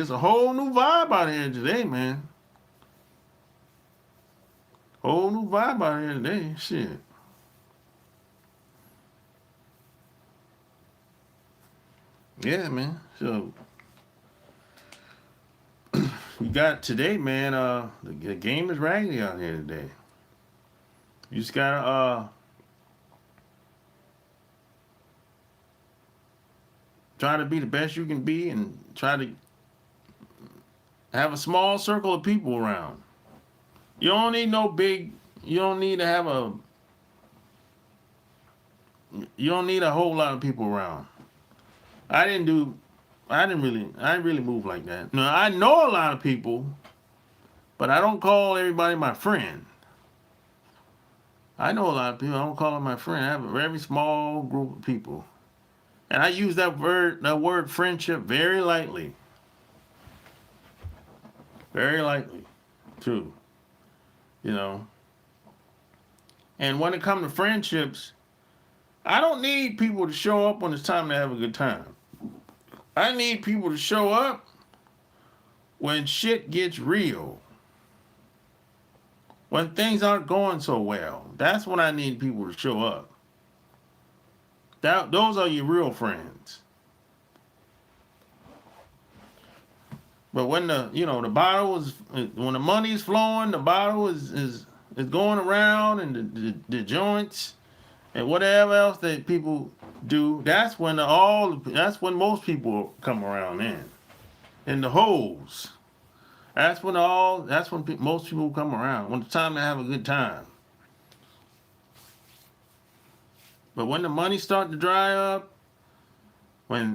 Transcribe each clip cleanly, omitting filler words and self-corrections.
It's a whole new vibe out here today, man. Whole new vibe out here today. Shit. Yeah, man. So you got today, man. The game is raggedy out here today. You just gotta try to be the best you can be, and try to have a small circle of people around. You don't need no big. You don't need to have a. You don't need a whole lot of people around. I didn't do. I didn't really move like that. No, I know a lot of people, but I don't call everybody my friend. I know a lot of people. I don't call them my friend. I have a very small group of people, and I use that word friendship very lightly. Very lightly, too. You know. And when it comes to friendships, I don't need people to show up when it's time to have a good time. I need people to show up when shit gets real. When things aren't going so well. That's when I need people to show up. Those are your real friends. But when the bottle is, when the money is flowing, the bottle is going around, and the joints and whatever else that people do, that's when most people come around in. And the hoes. Most people come around. When it's time to have a good time. But when the money start to dry up, when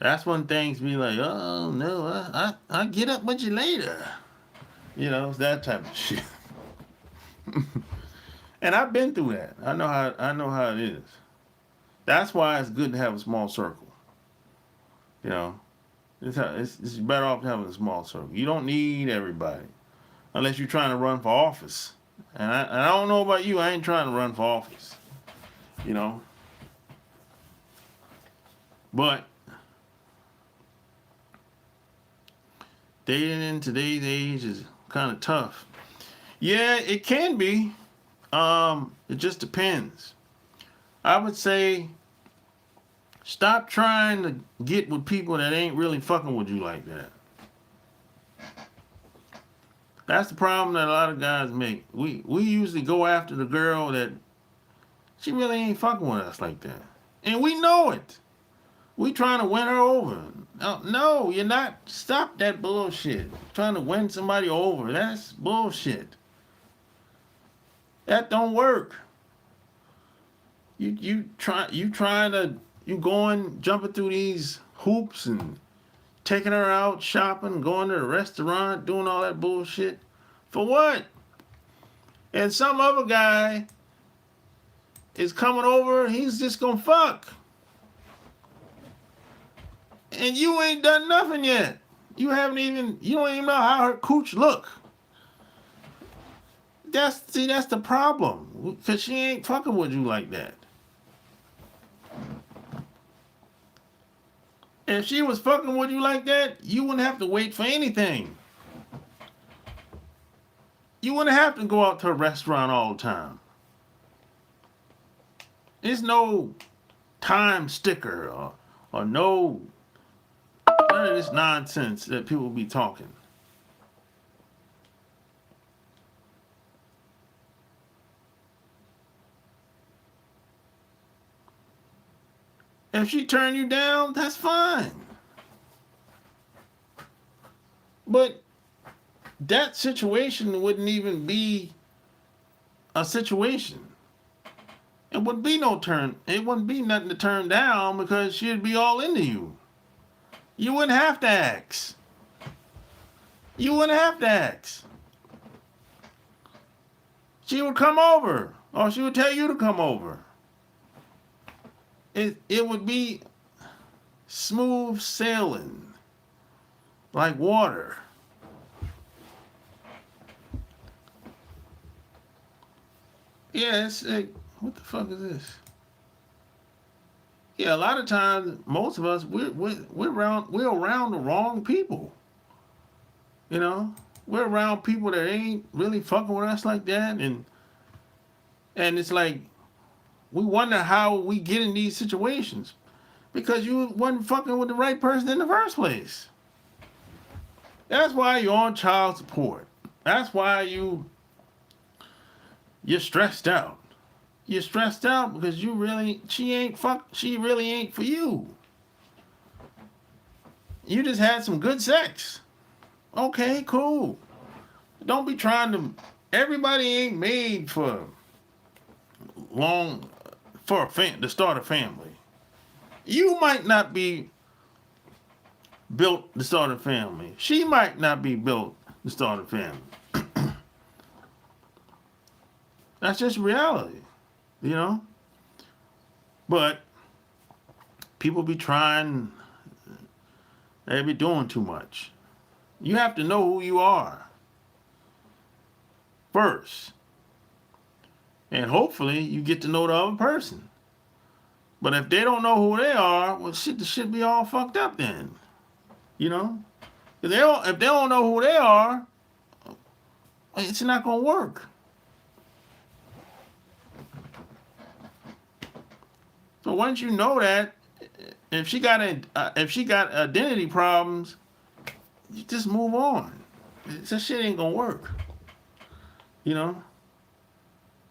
that's when things be like, oh no, I get up with you later. It's that type of shit. And I've been through that. I know how it is. That's why it's good to have a small circle. You know, it's better off having a small circle. You don't need everybody unless you're trying to run for office. And I don't know about you. I ain't trying to run for office. You know, but dating in today's age is kind of tough. Yeah, it can be. It just depends. I would say stop trying to get with people that ain't really fucking with you like that. That's the problem that a lot of guys make. We usually go after the girl that she really ain't fucking with us like that. And we know it. We trying to win her over. No, you're not. Stop that bullshit. Trying to win somebody over. That's bullshit. That don't work. You going jumping through these hoops and taking her out shopping, going to the restaurant, doing all that bullshit. For what? And some other guy is coming over, he's just gonna fuck. And you ain't done nothing yet. You don't even know how her cooch look. That's the problem. Because she ain't fucking with you like that. If she was fucking with you like that, you wouldn't have to wait for anything. You wouldn't have to go out to a restaurant all the time. There's no time sticker or no none of this nonsense that people be talking. If she turn you down, that's fine. But that situation wouldn't even be a situation. It wouldn't be it wouldn't be nothing to turn down because she'd be all into you. You wouldn't have to ask. You wouldn't have to ask. She would come over, or she would tell you to come over. It would be smooth sailing, like water. Yeah, it's like, what the fuck is this? Yeah, a lot of times, most of us, we're around the wrong people. You know, we're around people that ain't really fucking with us like that, and it's like we wonder how we get in these situations because you wasn't fucking with the right person in the first place. That's why you're on child support. That's why you're stressed out. You're stressed out because she really ain't for you. You just had some good sex. Okay, cool. Don't be trying to. Everybody ain't made for long to start a family. You might not be built to start a family. She might not be built to start a family. That's just reality, you know. But people be trying. They be doing too much. You have to know who you are first. And hopefully you get to know the other person. But if they don't know who they are, well, shit, the shit be all fucked up then. You know? If they don't know who they are, it's not going to work. So once you know that, if she got identity problems, you just move on. This shit ain't going to work. You know?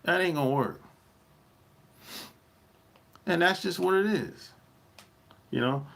That ain't going to work. And that's just what it is. You know?